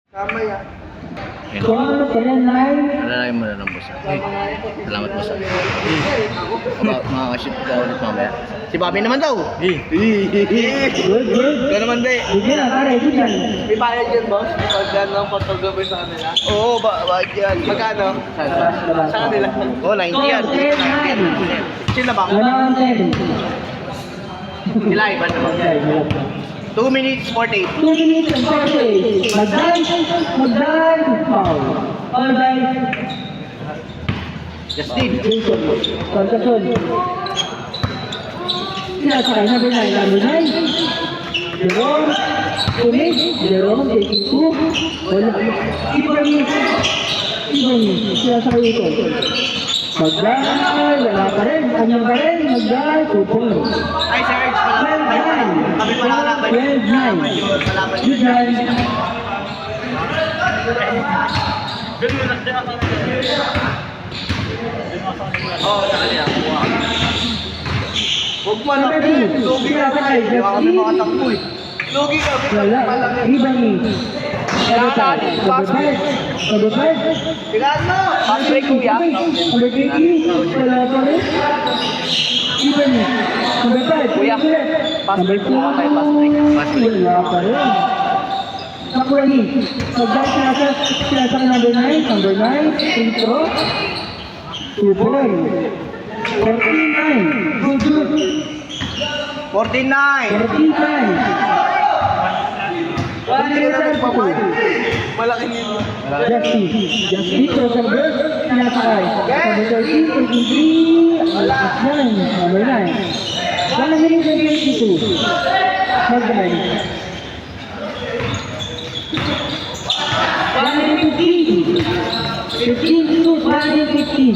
Tama yan. Ayun. Kung ano pa yan, Nay? Alalayan mo na lang, boss. Salamat, boss. Makakaship ka ulit mamaya. Si Bobby naman daw. Good, good. Ikaw naman, be. Sige na, pare, sige na. May bayad yan, boss. Pagka ng photographer sa kanila. Oo, bakit yan? Magkano? Sa kanila. Oo, 90 yan. 90. Sila ba? Ano ang 10? Sila, iba naman. 2 minutes 48. 2 minutes and 40. Magdan, foul. All right. Justin. Pagkasun. Sinasakay na ba na Jerome, Kumig, Jerome, taking 2. Wala. Ibang, sinasakay ito. Magdan, wala pa rin. Anyang pa rin, magdan, 2 points. Ay, Sir Edge, kami palalaban. 12-9. Good night. Oo, sa kanila. Huwag mo alam yun. Lugi ka kami. Hindi kami makatakbo eh. Lugi ka. Wala. Ibang. Sababay. Tigaan mo. Pass break, kuya. Wala pa rin. Ibang. Sababay. Kuya. Pass break mo ka tayo. Pass break. Wala pa rin. Makuha Magdang sinasa number 9. Number 9. Intro. 2 points. 14-9. Good, good. 49. 14-9. Malaki nito. Justin Rosenberg, sinasakay. Number 13, 23, number 9. 1 minute and 22. Magdamay. 115. 15 to 115.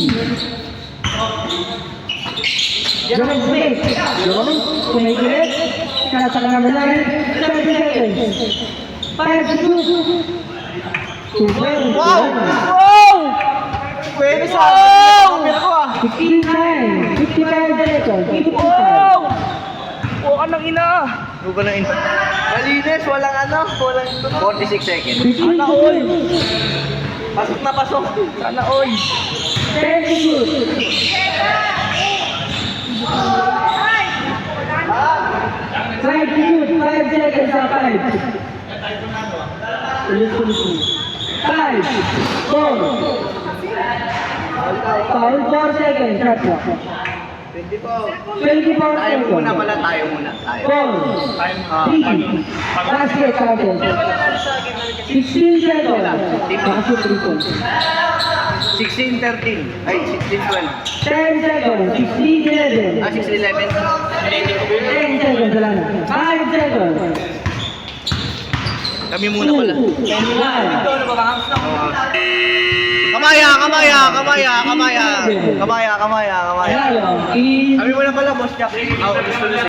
Jerome Smith. Jerome, kumikilit. Sinasakay number 9. 30 seconds. 5 to 2. Wow! Wow! Pwede sa akin. Camera ko ah. 59. 55 seconds. 55. Wow! Huwag ka nang ina. Huwag ka na in. Malinis. Walang ano. Walang ito. 46 seconds. 15 Sana all. Pasok na pasok. Sana all. 10 to shoot. 5 to shoot. 5 seconds sa 5. Ulit. 5, 4. Foul 4 seconds. Shot clock. 24 Tayo muna seconds. pala, tayo muna. Tayo. 4, 3. Basket counted. 16 seconds. Basket 3 points. 16-13. Ay, 16-12. 10 seconds. 16-11. 6-11. 10 seconds. Wala na. 5 seconds. Kami muna pala. 2, 1. Ito na ba? Hangs na. Kamaya, kamaya, kamaya, kamaya. Kamaya, kamaya, kamaya. Ayan, Kami muna pala, Boss Jack.